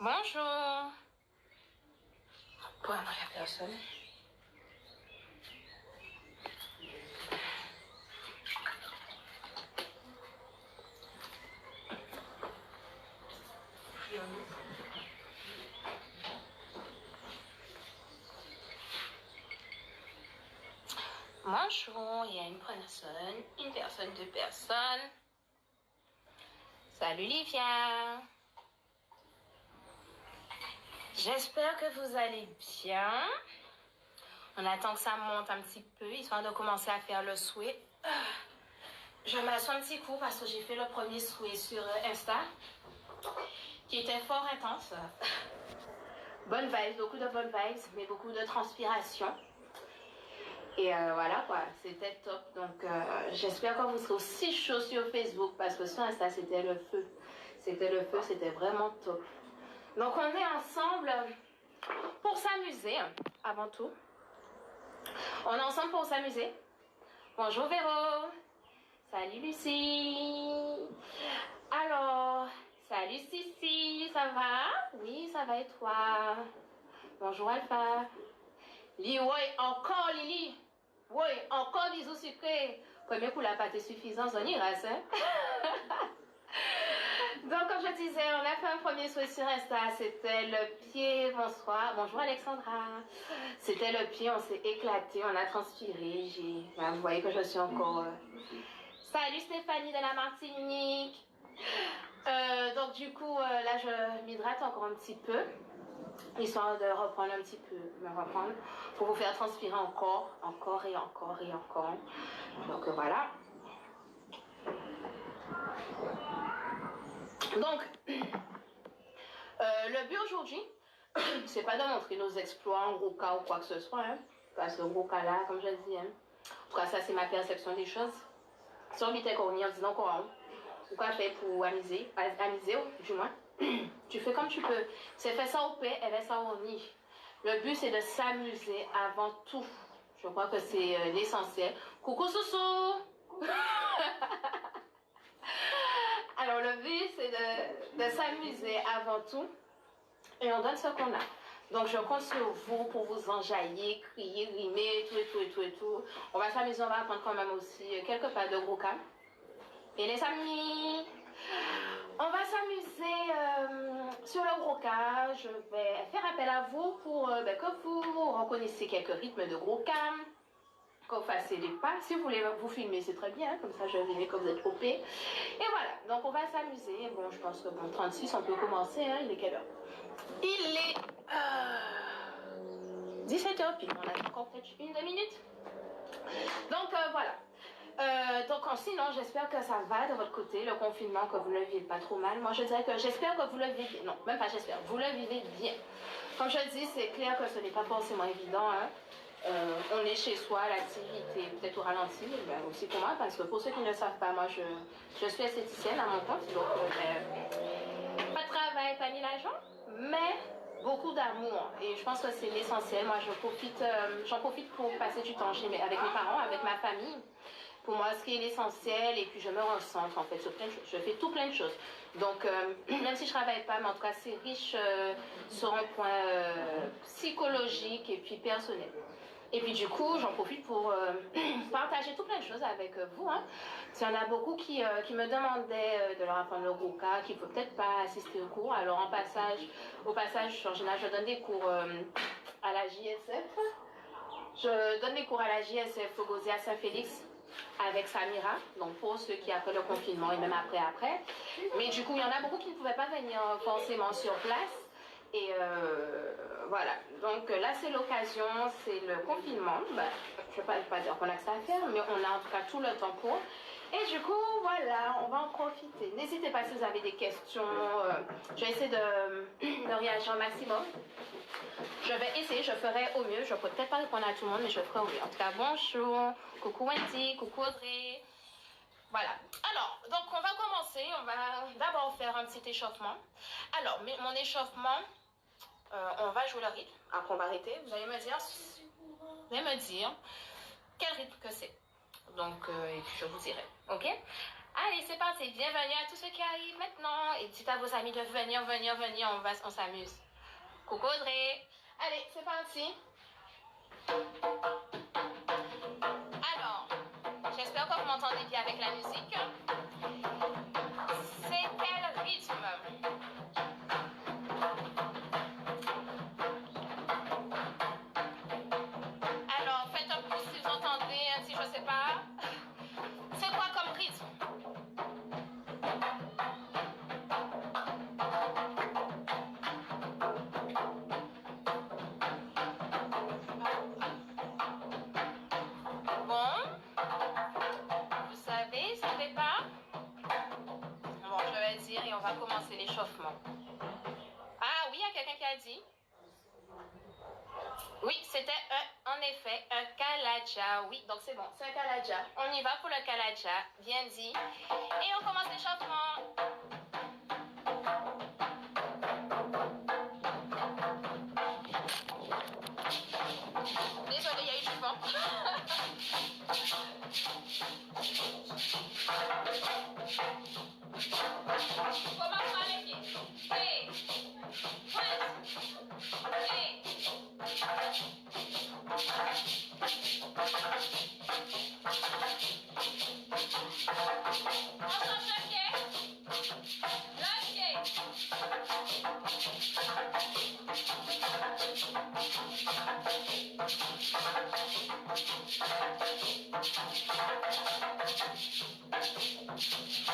Bonjour. Pourquoi il n'y a personne? Bonjour, il y a une personne, deux personnes. Salut Livia. J'espère que vous allez bien. On attend que ça monte un petit peu, histoire de commencer à faire le souhait. Je m'assois un petit coup parce que j'ai fait le premier souhait sur Insta, qui était fort intense. Bonne vibes, beaucoup de bonnes vibes, mais beaucoup de transpiration. Et voilà quoi, c'était top. Donc j'espère que vous serez aussi chaud sur Facebook parce que sur Insta c'était le feu. C'était vraiment top. Donc on est ensemble pour s'amuser avant tout. On est ensemble pour s'amuser. Bonjour Véro. Salut Lucie. Alors, salut Sissi, ça va? Oui, ça va et toi? Bonjour Alpha. Oui, encore Lily. Oui, encore bisous sucrés. Premier coup, la pâte est suffisante, on ira, hein? Donc, comme je disais, on a fait un premier souhait sur Insta. C'était le pied. Bonsoir. Bonjour Alexandra. C'était le pied, on s'est éclaté, on a transpiré. Vous voyez que je suis encore... Salut Stéphanie de la Martinique. Donc, du coup, là, je m'hydrate encore un petit peu. Histoire de reprendre un petit peu, pour vous faire transpirer encore et encore. Donc voilà. Donc, le but aujourd'hui, c'est pas de montrer nos exploits en gros cas ou quoi que ce soit, hein, parce que gros cas là, comme je dis, hein, en tout cas ça c'est ma perception des choses. Si on m'était qu'on y en disant quoi, pourquoi faire pour amuser du moins. Tu fais comme tu peux. C'est fait ça au paix, et fait ça au nid. Le but, c'est de s'amuser avant tout. Je crois que c'est l'essentiel. Coucou Soussou. Alors, le but, c'est de s'amuser avant tout. Et on donne ce qu'on a. Donc, je compte sur vous pour vous enjailler, crier, rimer, tout. On va s'amuser, on va apprendre quand même aussi quelques pas de gros calme. Et les amis, on va s'amuser sur le gros cas. Je vais faire appel à vous pour que vous reconnaissiez quelques rythmes de gros cam, que vous fassiez des pas. Si vous voulez vous filmer, c'est très bien, comme ça je verrai que vous êtes OP. Et voilà, donc on va s'amuser. Bon, je pense que 36, on peut commencer. Hein. Il est quelle heure? Il est 17h pile. On a encore peut-être 1-2 minutes. Donc voilà. Donc sinon j'espère que ça va de votre côté, le confinement, que vous ne le vivez pas trop mal. Moi je dirais que j'espère que vous le vivez, non même pas j'espère, vous le vivez bien. Comme je le dis, c'est clair que ce n'est pas forcément évident, hein. On est chez soi, l'activité peut-être au ralenti, ben, aussi pour moi, parce que pour ceux qui ne le savent pas, moi je suis esthéticienne à mon compte, donc pas de travail, pas ni l'argent, mais beaucoup d'amour, et je pense que c'est l'essentiel. Moi j'en profite pour passer du temps avec mes parents, avec ma famille. Pour moi, ce qui est l'essentiel, et puis je me recentre en fait sur plein de choses. Je fais tout plein de choses. Donc, même si je travaille pas, mais en tout cas, c'est riche sur un point psychologique et puis personnel. Et puis du coup, j'en profite pour partager tout plein de choses avec vous. Hein. Il y en a beaucoup qui me demandaient de leur apprendre le Ruka, qui ne peuvent peut-être pas assister au cours. Alors au passage, en général, je donne des cours à la JSF. Je donne des cours à la JSF au Gosé à Saint-Félix avec Samira, donc pour ceux qui après le confinement et même après. Mais du coup, il y en a beaucoup qui ne pouvaient pas venir forcément sur place. Et voilà, donc là c'est l'occasion, c'est le confinement. Ben, je ne vais pas dire qu'on a que ça à faire, mais on a en tout cas tout le temps pour. Et du coup, voilà, on va en profiter. N'hésitez pas si vous avez des questions. Je vais essayer de réagir au maximum. Je vais essayer, je ferai au mieux. Je ne peux peut-être pas répondre à tout le monde, mais je ferai au mieux. En tout cas, bonjour. Coucou Wendy, coucou Audrey. Voilà. Alors, donc on va commencer. On va d'abord faire un petit échauffement. Alors, mon échauffement, on va jouer le rythme. Après, on va arrêter. Vous allez me dire quel rythme que c'est. Donc, et puis je vous dirai. Ok? Allez, c'est parti. Bienvenue à tous ceux qui arrivent maintenant. Et dites à vos amis de venir, on s'amuse. Coucou Audrey. Allez, c'est parti. Alors, j'espère que vous m'entendez bien avec la musique. C'est quel rythme? Alors, faites un pouce si vous entendez, si je sais pas. C'est quoi comme rythme? Bon, vous savez pas? Bon, je vais dire et on va commencer l'échauffement. Ah oui, il y a quelqu'un qui a dit? Oui, c'était en effet un Kalaja. Oui, donc c'est bon, c'est un Kalaja. On y va pour le Kalaja, bien dit. Et on commence l'échauffement. Désolée, il y a eu du vent. Commence par les pieds. Et pointe. Et on change le pied. Le pied.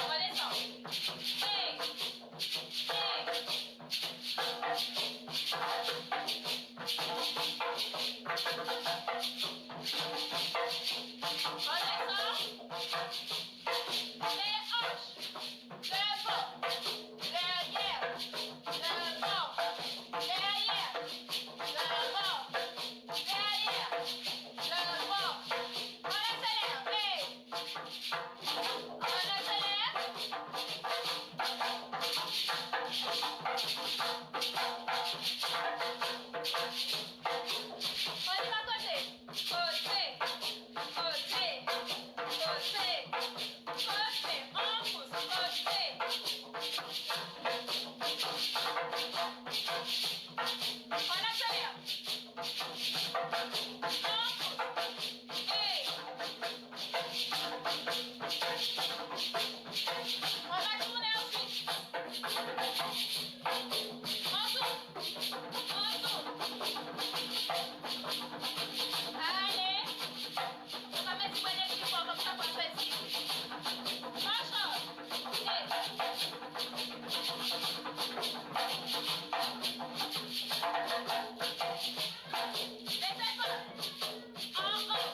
Redescend. Et redescend. Les hanches. Devant. Derrière. Devant. Derrière. Devant. Derrière. Devant. On accélère. Et on accélère. On y va côté. Côté. Côté. Côté. Côté. On pousse. Côté. On accélère. On pousse. Et on va tourner ensuite. On tourne. On tourne. Allez. On va mettre une équipe comme ça pour petit. On change. Les épaules. En haut.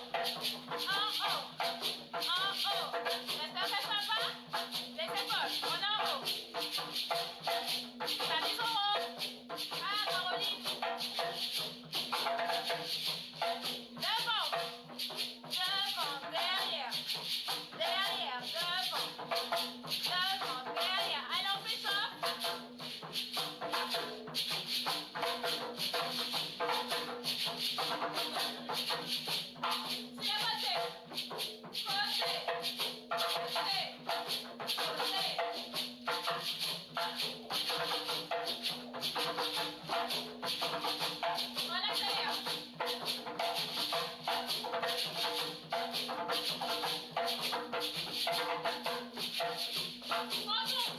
En haut. En haut. J'espère que ça va. Les épaules. On est en haut. Tamis en haut. Ah, Caroline. Devant. Devant. Derrière. Derrière. Devant. Devant. Derrière. Allez, on fait ça. Sur les côtés. Côté. Côté. Côté. On accélère. On tourne.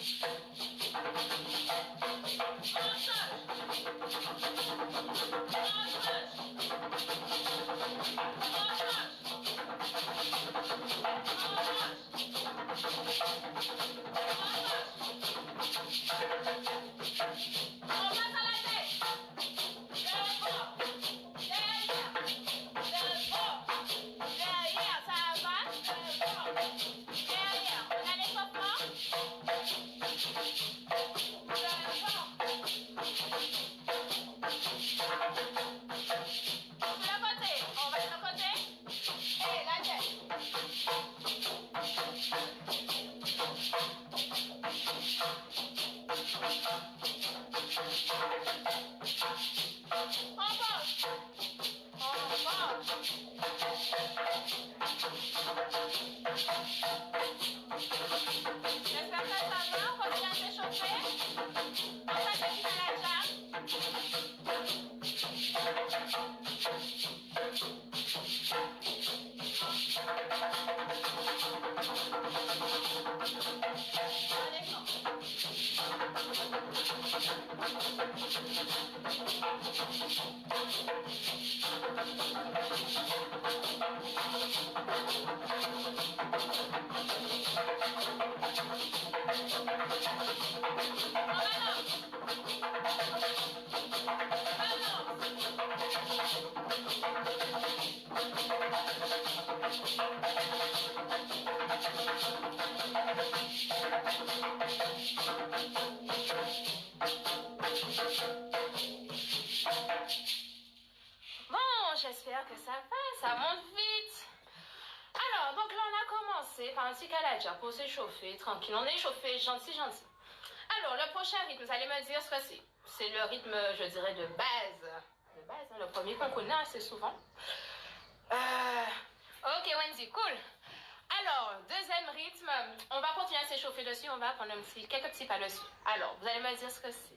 On change. On change. On change. On passe à la tête. Devant. Derrière. Devant. Derrière. Ça va. Devant. Derrière. On a l'échauffement. Devant. Sur le côté. On va sur le côté. Et la tête. On penche. On penche. que ça va, ça monte vite. Alors, donc là, on a commencé par un petit calaggia pour s'échauffer, tranquille. On est échauffé, gentil, gentil. Alors, le prochain rythme, vous allez me dire ce que c'est. C'est le rythme, je dirais, de base. De base, hein, le premier qu'on connaît assez souvent. Ok, Wendy, cool. Alors, deuxième rythme, on va continuer à s'échauffer dessus, on va prendre quelques petits pas dessus. Alors, vous allez me dire ce que c'est.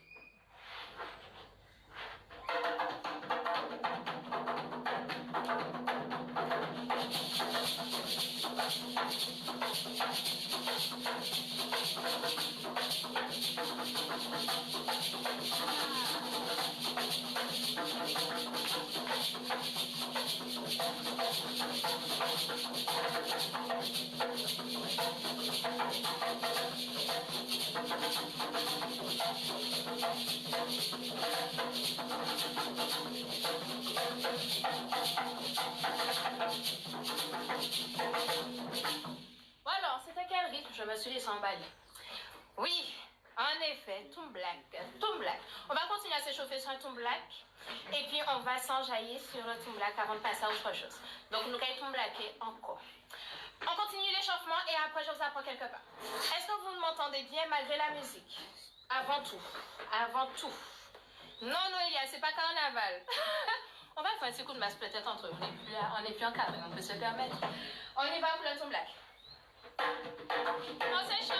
Alors, c'était quel rythme? Je me suis laissé emballer. Oui, en effet, Toon Black. Toon Black. On va continuer à s'échauffer sur un Toon Black. Et puis, on va s'enjailler sur le Toon Black avant de passer à autre chose. Donc, nous allons Toon Blacker encore. On continue l'échauffement et après, je vous apprends quelque part. Est-ce que vous m'entendez bien malgré la musique? Avant tout. Avant tout. Non, Noélia, c'est pas carnaval. On va faire un petit coup de masse peut-être entre eux. On n'est plus en cadre, on peut se permettre. On y va pour le Toon Black. On s'échauffe.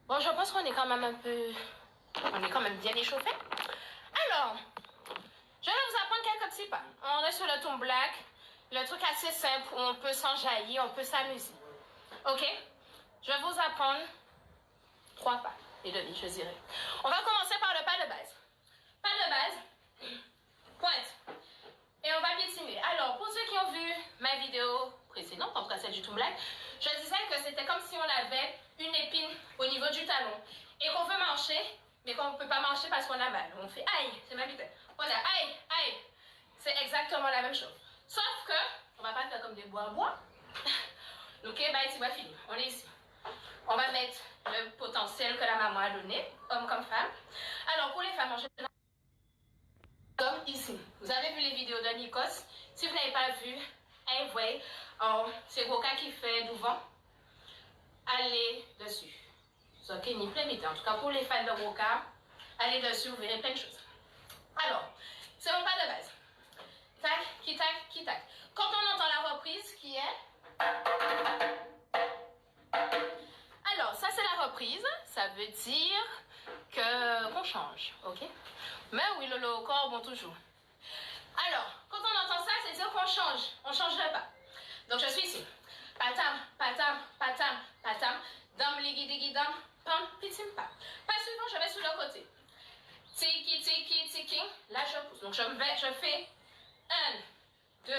Bon, je pense qu'on est quand même on est quand même bien échauffé. Alors, je vais vous apprendre quelques petits pas. On est sur le Toon Black, le truc assez simple où on peut s'enjailler, on peut s'amuser. Ok? Je vais vous apprendre 3 pas et demi, je dirais. On va commencer par le pas de base. Pas de base, pointe. Et on va piétiner. Alors, pour ceux qui ont vu ma vidéo précédente, en tout cas celle du Toon Black, je disais que c'était comme si on avait une épine au niveau du talon et qu'on veut marcher, mais qu'on ne peut pas marcher parce qu'on a mal. On fait aïe, c'est ma vitesse. On a aïe, aïe. C'est exactement la même chose. Sauf que, on va pas faire comme des bois. Ok, bah, tu vas finir. On est ici. On va mettre le potentiel que la maman a donné, homme comme femme. Alors, pour les femmes en général, comme ici. Vous avez vu les vidéos de Nikos. Si vous n'avez pas vu, allez voir. C'est Goka qui fait du vent. Allez dessus. C'est ok, ni plein vite. En tout cas, pour les fans de Goka, allez dessus, vous verrez plein de choses. Alors, c'est mon pas de base. Tac, qui tac, qui tac. Quand on entend la reprise qui est veut dire qu'on change, ok? Mais oui, le corps, bon, toujours. Alors, quand on entend ça, c'est dire qu'on change. On ne changerait pas. Donc, je suis ici. Patam, patam, patam, patam. Dam, ligi, digi, dam, pam, pitim, pam. Pas suivant, je vais sur le côté. Tiki, tiki, tiki. Là, je pousse. Donc, je fais 1, 2,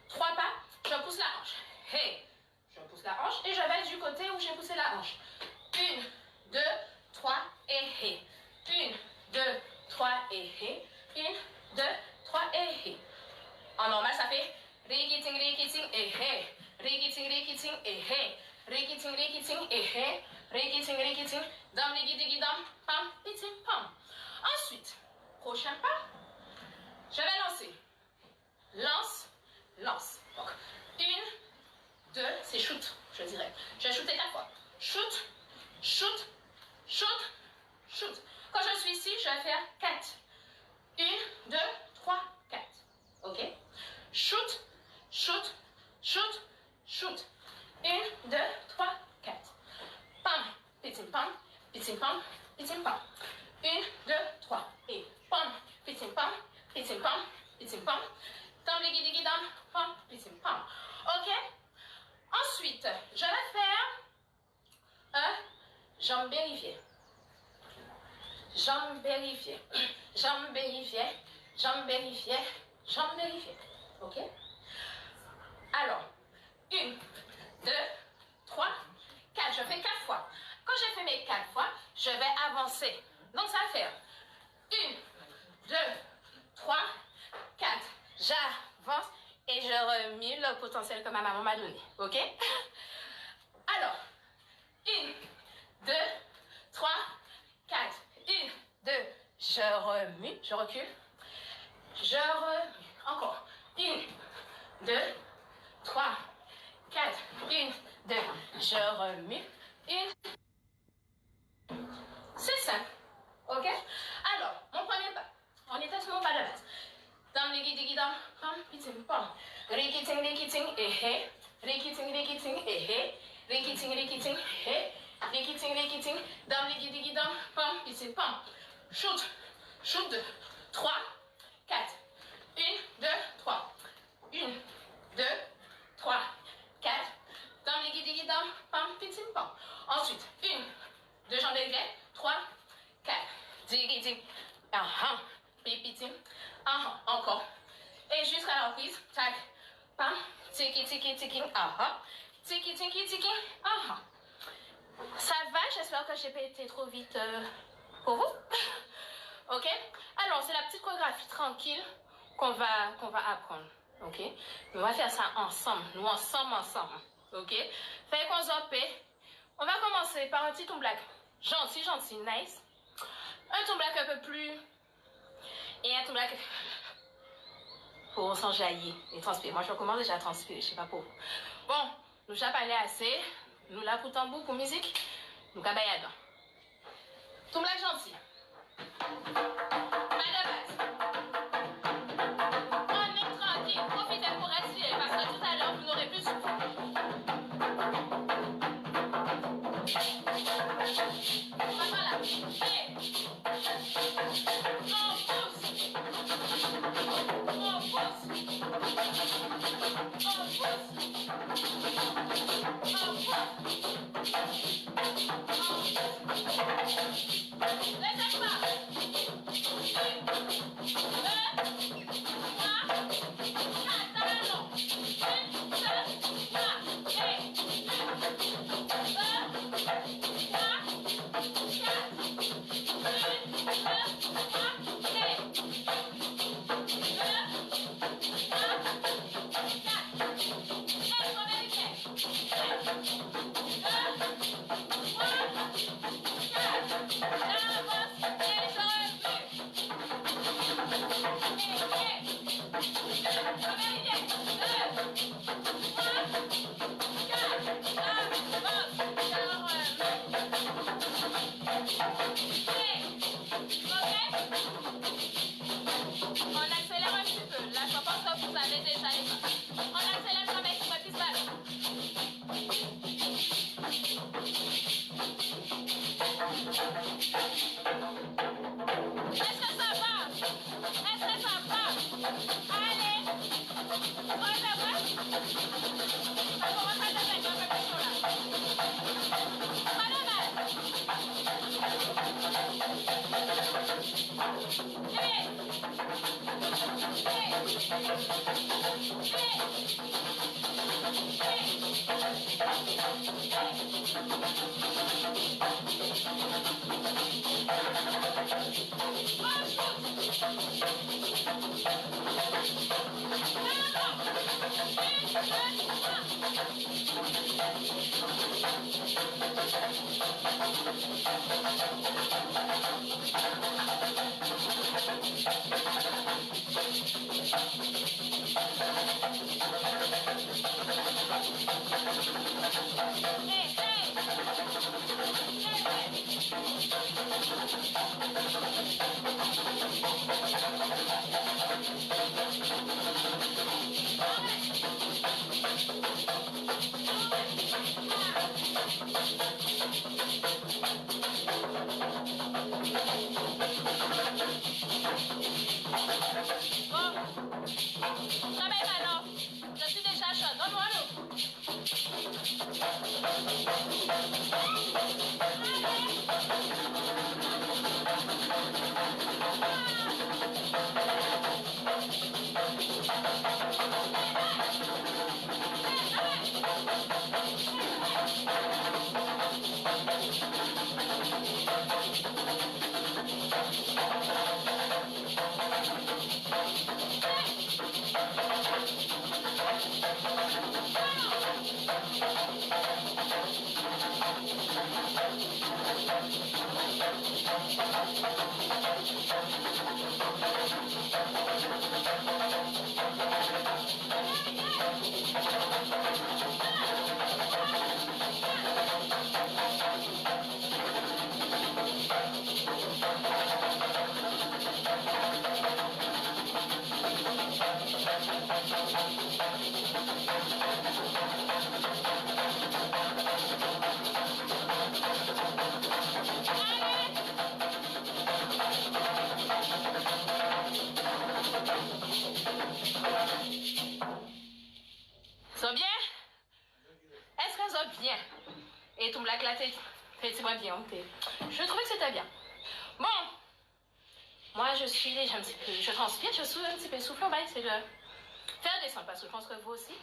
3 pas. Je pousse la hanche. Hey. Je pousse la hanche et je vais du côté où j'ai poussé la hanche. 1, 2, 3 et hey. 1, 2, 3 et hey. 1, 2, 3 et hey. En normal, ça fait rikiting, rikiting et hey. Rikiting, rikiting et hey. Rikiting, rikiting et hey. Rikiting, rikiting. Dam, ligi, digi, dam. Pam, piting, pam. Ensuite, prochain pas, je vais lancer. Lance, lance. Donc, 1, 2, c'est shoot, je dirais. Je vais shooter 4 fois. Shoot, shoot, shoot, shoot. Quand je suis ici, je vais faire 4. 1, 2, 3, 4. Ok? Shoot, shoot, shoot, shoot. 1, 2, 3, 4. Pam, pitim, pam, pitim, pam, pitim, pam. 1, 2, 3. Et pam, pitim, pam, pitim, pam, pitim, pam. Tam, ligi, digi, dam, pam, pitim, pam. Ok? Ensuite, je vais faire un jambe vérifiée. Jambe vérifiée. Jambe vérifiée. Jambe vérifiée. Jambe vérifiée. Ok? Alors, 1, 2, 3, 4. Je fais 4 fois. Quand j'ai fait mes 4 fois, je vais avancer. Donc, ça va faire 1, 2, 3, 4. J'avance et je remets le potentiel que ma maman m'a donné. Ok? Alors, 1, 2, 3, 4. 1, 2, je remue, je recule. Je remue. Encore. 1, 2, 3, 4. 1, 2, je remue. 1. C'est simple. Ok? Alors, mon premier pas. On était sur mon pas de base. Dam, ligi, digi, dam, pam, pitim, pam. Rikiting, rikiting, et hey. Rikiting, rikiting, et hey. Rikiting, rikiting, hey. Rikiting, rikiting. Dam, ligi, digi, dam, pam, pitim, pam. Shoot. Shoot 2, 3, 4. 1, 2, 3. 1, 2, 3, 4. Dam, ligi, digi, dam, pam, pitim, pam. Ensuite, 1, 2 jambes élevées. 3, 4. Digi, digi. Aha. Pipitim. Aha. Encore. Et jusqu'à la reprise. Tac. Pam. Tiki, tiki, tiki. Aha. Tiki, tiki, tiki. Aha. Ça va, j'espère que j'ai pas été trop vite pour vous. Ok? Alors, c'est la petite chorégraphie tranquille qu'on va apprendre. Ok? On va faire ça ensemble. Nous, ensemble. Ok? Fait qu'on zopé. On va commencer par un petit tombe-black. Gentil, nice. Un tombe-black un peu plus... Et un tombe-black... Pour s'enjaillir et transpirer. Moi, je commence déjà à transpirer, je sais pas pour vous. Bon, nous j'ai parlé assez. Nous là pour tambour, pour musique. Nous cabayadons. Tombe-black gentil. Pas de base. On est tranquille. Profitez pour respirer parce que tout à l'heure, vous n'aurez plus souffert. Voilà. Hey. On pousse. On pousse. On pousse. On pousse. Laissez pas. 1, 2, 3, 4. Talon. 1, 2, 3. Et 1, 2, Allez. Ouais, ça va? Ça commence à devenir un peu plus chaud là. Pas de mal. Hey. Ça bien? Est-ce que ça bien? Et ton black latte, fais-moi bien. Je trouvais que c'était bien. Bon, moi je suis déjà un petit peu, je transpire, je suis un petit peu essoufflée. On va essayer de faire descendre parce que je pense que vous aussi.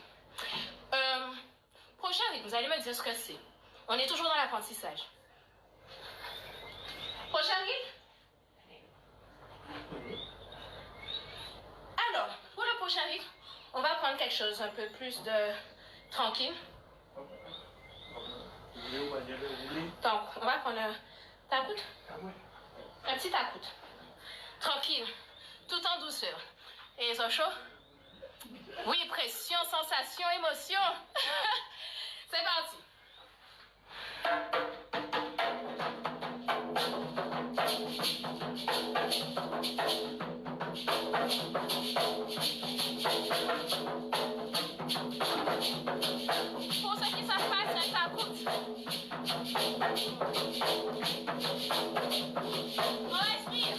Prochain rythme, vous allez me dire ce que c'est. On est toujours dans l'apprentissage. Prochain rythme? Alors, pour le prochain rythme, on va prendre quelque chose un peu plus de tranquille. Donc, on va prendre un tacoute. Un petit tacoute. Tranquille, tout en douceur. Et ça chaud? Oui, pression, sensation, émotion. C'est parti. Pour ceux qui savent pas, c'est un tacoute. On respire.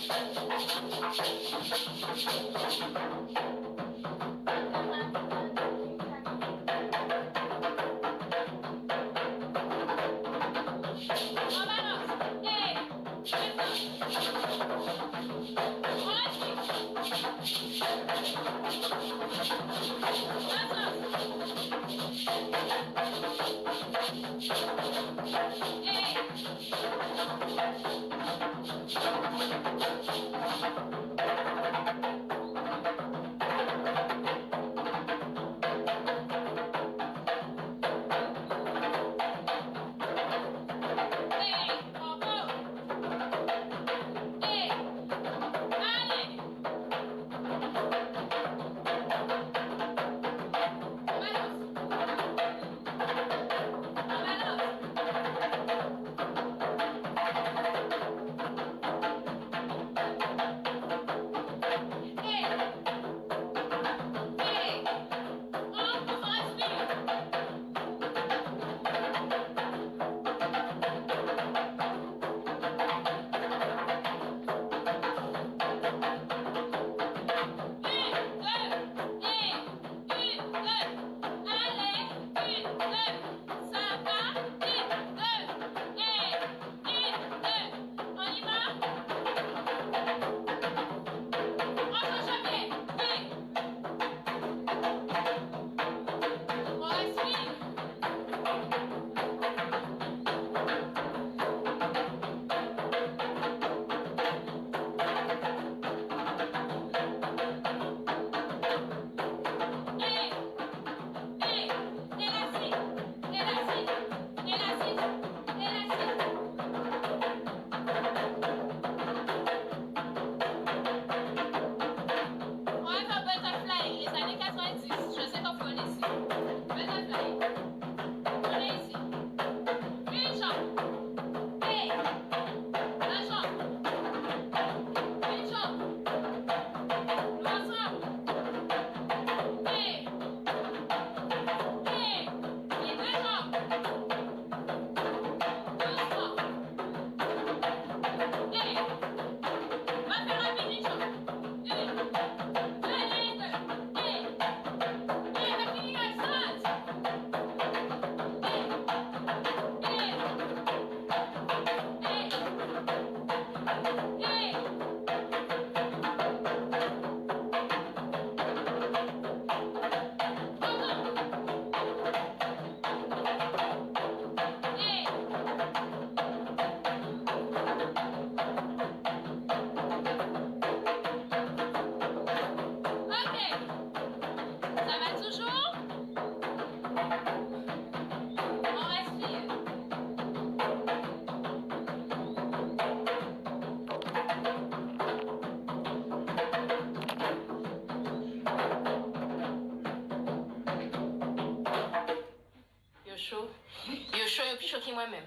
puis choquer moi-même.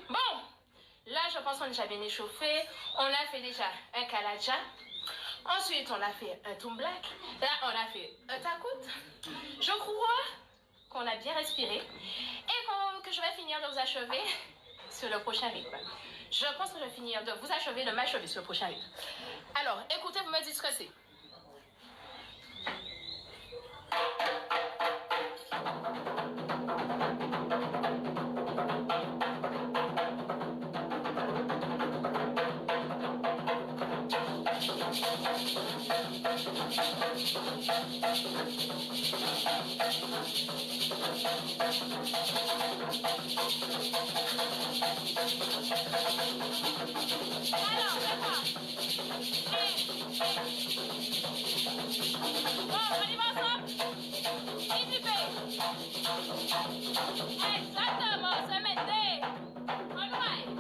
Bon, là, je pense qu'on est déjà bien échauffé. On a fait déjà un kalaja. Ensuite, on a fait un tumblak. Là, on a fait un takout. Je crois qu'on a bien respiré et que je vais finir de vous achever sur le prochain rythme. Je pense que je vais finir de vous achever, de m'achever sur le prochain rythme. Alors, écoutez, vous me dites ce que c'est. Alors, d'accord. Bon, on y va ensemble. Easy pay. Exactement, c'est maintenant. All right.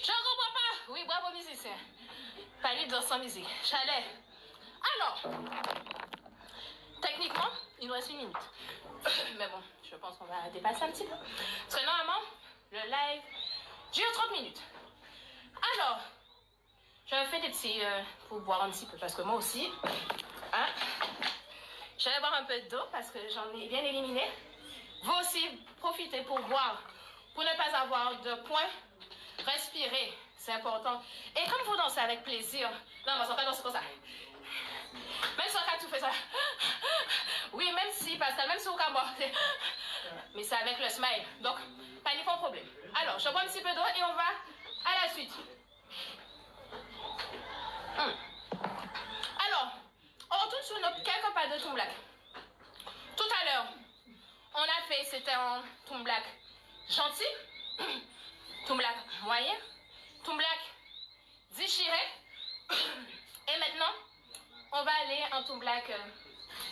Je comprends pas. Oui, bravo musicien. Pas lui dans sans musique. Chalet. Alors, techniquement, il nous reste 1 minute. Mais bon, je pense qu'on va dépasser un petit peu. Parce que normalement, le live dure 30 minutes. Alors, je fais des petits pour boire un petit peu parce que moi aussi, hein, je vais boire un peu d'eau parce que j'en ai bien éliminé. Vous aussi, profitez pour boire, pour ne pas avoir de points. Respirez, c'est important. Et comme vous dansez avec plaisir, non, on ne va pas danser comme ça. Même si on a tout fait ça. Oui, même si, Pascal, même si on a mort. Mais c'est avec le smile. Donc, pas de problème. Alors, je bois un petit peu d'eau et on va à la suite. Alors, on retourne sur nos quelques pas de tumblak. Tout à l'heure, on a fait, c'était un tumblak gentil, tumblak moyen, tumblak déchiré. Et maintenant, on va aller en tumblak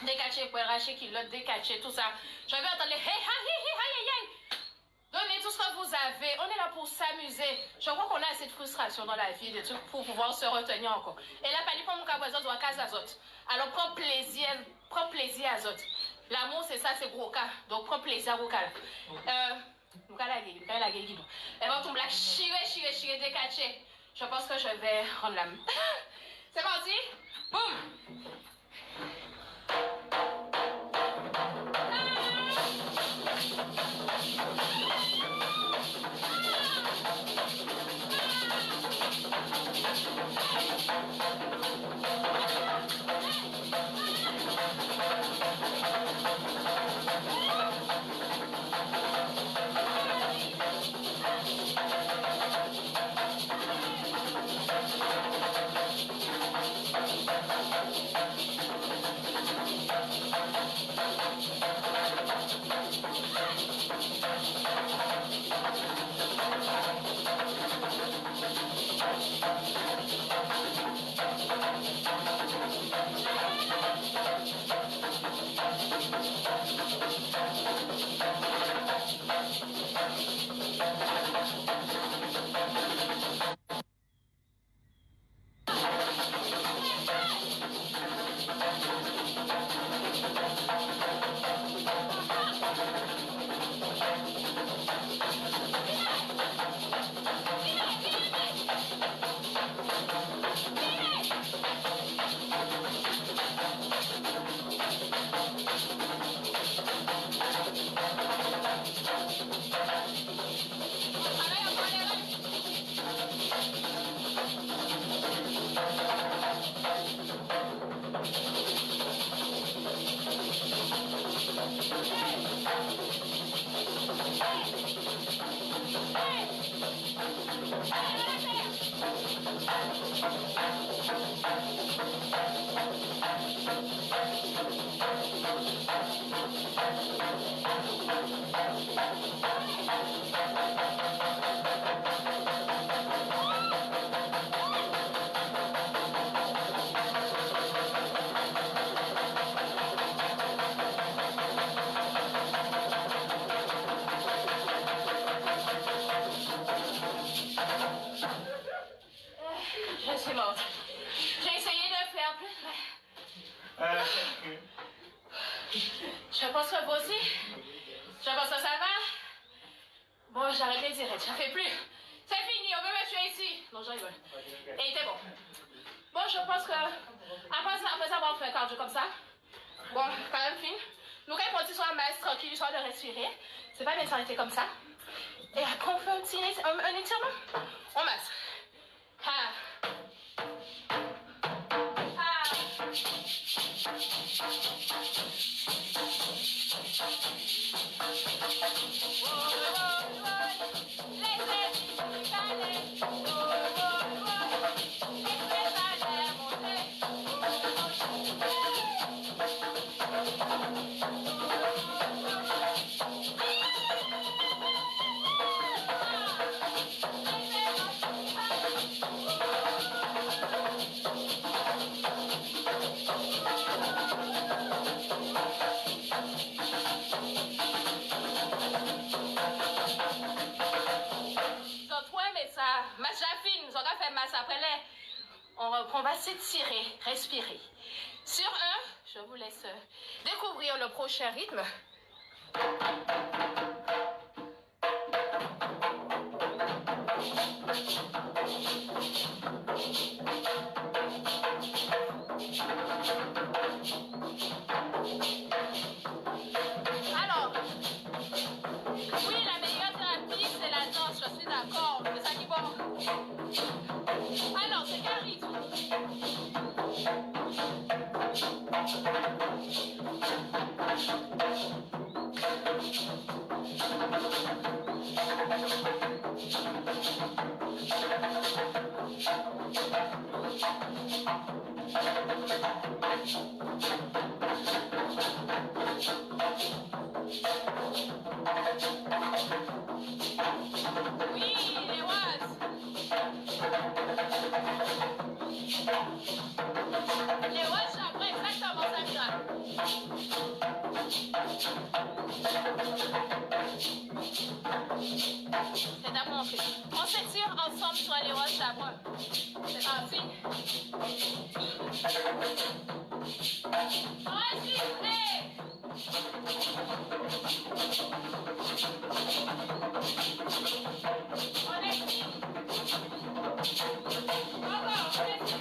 décaché pour arracher qui l'autre décaché, tout ça. Je vais entendre les hey, hey. Donnez tout ce que vous avez. On est là pour s'amuser. Je crois qu'on a assez de frustration dans la vie, des trucs pour pouvoir se retenir encore. Et là, pas pour mon caboiseau, doit caser à zot. Alors, prends plaisir à zot. L'amour, c'est ça, c'est gros cas. Donc, prends plaisir au cas. Nous allons la gueule. Et va tumblak chiré, décaché. Je pense que je vais rendre la main. C'est parti. Boum. Je pense que vous aussi. Je pense que ça va. Bon, j'arrête les directs, j'en fais plus. C'est fini, on veut me tuer ici. Non, j'en rigole. Et il était bon. Bon, je pense que après avoir fait un cardio comme ça, bon, quand même fine. Nous, quand on dit soit masse tranquille, histoire de respirer, c'est pas bien s'arrêter comme ça. Et après, on fait un étirement. On masse. Ah. On va s'étirer, respirer. Sur un, je vous laisse découvrir le prochain rythme. Alors, oui, la meilleure thérapie, c'est la danse, je suis d'accord. C'est ça qui va. Alors, c'est quel rythme? C'est à montrer. On s'étire ensemble sur les roches à moi. C'est parti. On étire. Encore, on étire.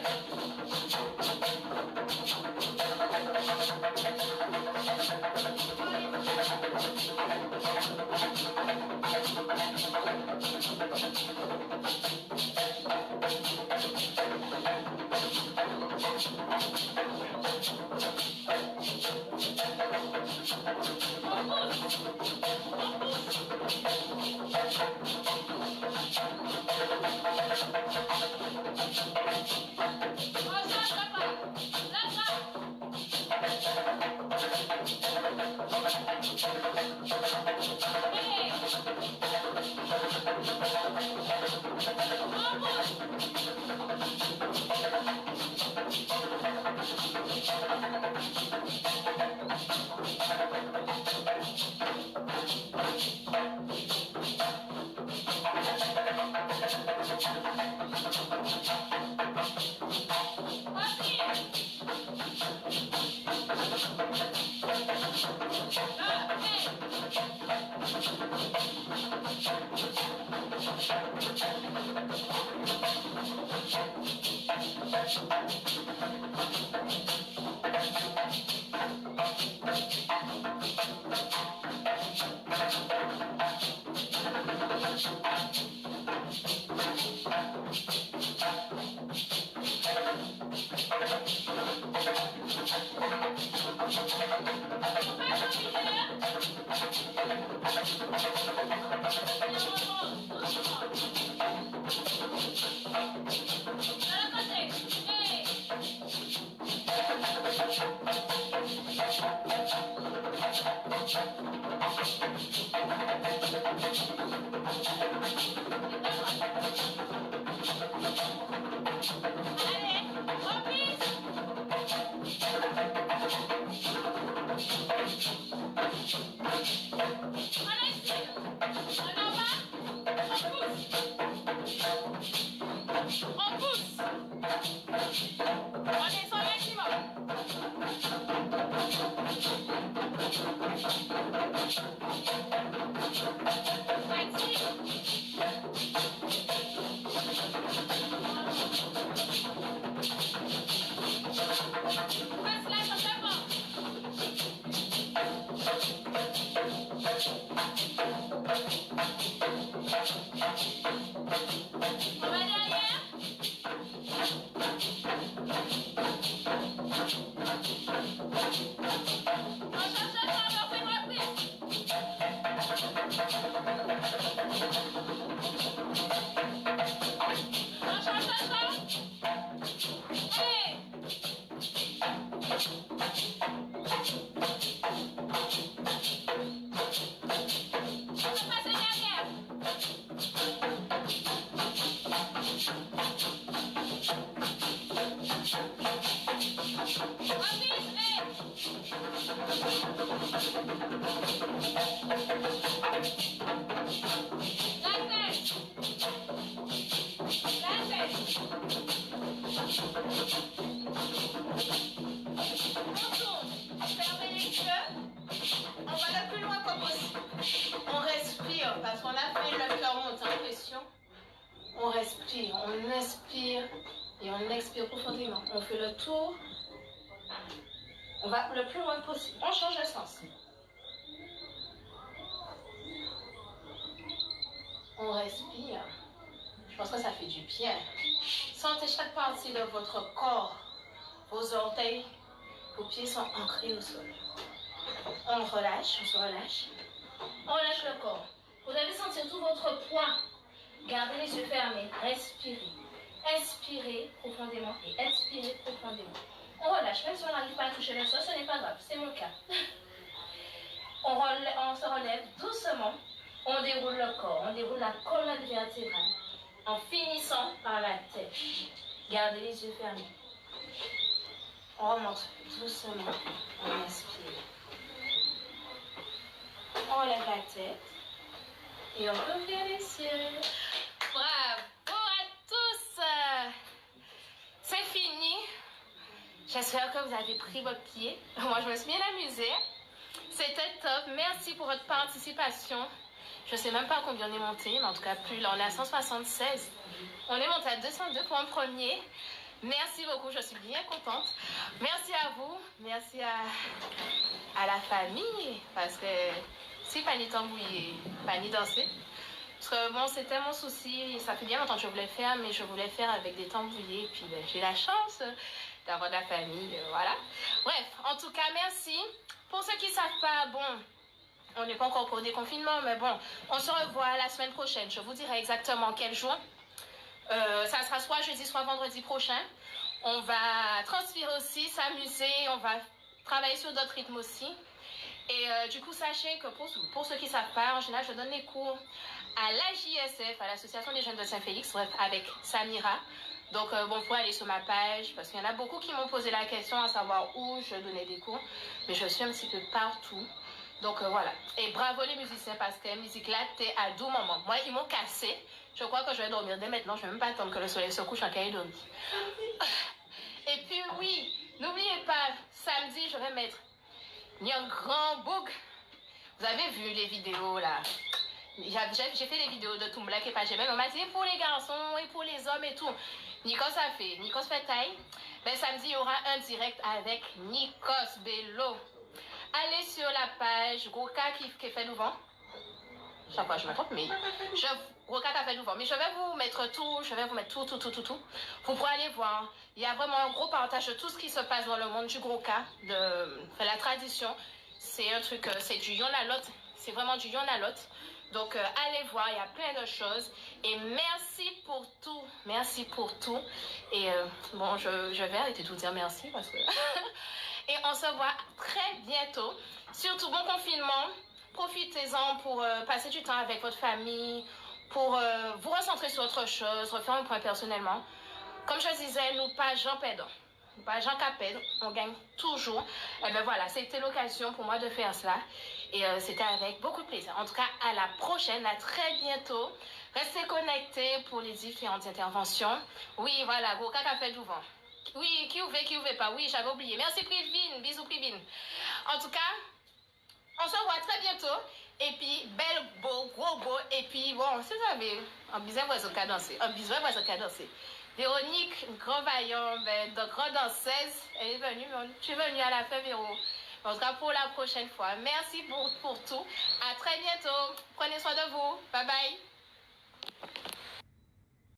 On pousse. On est sur maximum. Parce qu'on a fait le cœur monter en pression. On respire, on inspire et on expire profondément. On fait le tour. On va le plus loin possible. On change de sens. On respire. Je pense que ça fait du bien. Sentez chaque partie de votre corps. Vos orteils, vos pieds sont ancrés au sol. On relâche, on se relâche. On relâche le corps. Vous allez sentir tout votre poids. Gardez les yeux fermés. Respirez. Inspirez profondément et expirez profondément. On relâche. Même si on n'arrive pas à toucher le sol, ce n'est pas grave. C'est mon cas. On se relève doucement. On déroule le corps. On déroule la colonne vertébrale. En finissant par la tête. Gardez les yeux fermés. On remonte doucement. On inspire. On relève la tête. Et on peut ouvrir les yeux. Bravo à tous. C'est fini. J'espère que vous avez pris votre pied. Moi, je me suis bien amusée. C'était top. Merci pour votre participation. Je ne sais même pas combien on est monté, mais en tout cas, plus là, on est à 176. On est monté à 202 pour un premier. Merci beaucoup, je suis bien contente. Merci à vous. Merci à la famille. Parce que si pas ni tambouiller, pas ni danser. Parce que bon, c'était mon souci. Ça fait bien longtemps que je voulais faire, mais je voulais faire avec des tambouillés. Puis ben, j'ai la chance d'avoir de la famille. Voilà. Bref, en tout cas, merci. Pour ceux qui ne savent pas, bon, on n'est pas encore pour déconfinement, mais bon, on se revoit la semaine prochaine. Je vous dirai exactement quel jour. Ça sera soit jeudi, soit vendredi prochain. On va transpirer aussi, s'amuser. On va travailler sur d'autres rythmes aussi. Et du coup, sachez que pour ceux qui ne savent pas, en général, je donne les cours à l'AJSF, à l'Association des jeunes de Saint-Félix, bref, avec Samira. Donc, bon, vous pouvez aller sur ma page, parce qu'il y en a beaucoup qui m'ont posé la question à savoir où je donnais des cours. Mais je suis un petit peu partout. Donc, voilà. Et bravo les musiciens, parce que la musique là, t'es à doux moment. Moi, ils m'ont cassé. Je crois que je vais dormir dès maintenant. Je ne vais même pas attendre que le soleil se couche en Calédonie. Et puis, oui, n'oubliez pas, samedi, je vais mettre un grand book. Vous avez vu les vidéos là? J'ai fait les vidéos de Tumblr et pas même. On m'a dit pour les garçons et pour les hommes et tout. Nikos a fait. Nikos fait taille. Ben, samedi, il y aura un direct avec Nikos Bello. Allez sur la page Roka qui fait du vent. Chaque fois je me trompe, mais Roka qui a fait du vent. Mais je vais vous mettre tout. Je vais vous mettre tout. Vous pourrez aller voir. Il y a vraiment un gros partage de tout ce qui se passe dans le monde du Roka, de la tradition. C'est un truc, c'est du yonalot. C'est vraiment du yonalot. Donc, allez voir, il y a plein de choses. Et merci pour tout. Merci pour tout. Et bon, je vais arrêter de vous dire merci parce que... Et on se voit très bientôt. Surtout, bon confinement. Profitez-en pour passer du temps avec votre famille, pour vous recentrer sur autre chose, refaire un point personnellement. Comme je disais, nous pas Jean Pédon. Nous pas Jean Capède, on gagne toujours. Et bien voilà, c'était l'occasion pour moi de faire cela. Et c'était avec beaucoup de plaisir. En tout cas, à la prochaine, à très bientôt. Restez connectés pour les différentes interventions. Oui, voilà, Goka a fait du vent. Oui, qui ouvre pas. Oui, j'avais oublié. Merci Privine. Bisous Privine. En tout cas, on se voit très bientôt. Et puis, belle, beau, gros, beau. Et puis, bon, si vous avez un bisou, vous avez danser. Un bisou, vous avez danser. Véronique, une grand vaillant, de grande danseuse, elle est venue. Je suis venue à la fin, Véro. En tout cas, pour la prochaine fois. Merci pour tout. À très bientôt. Prenez soin de vous. Bye bye.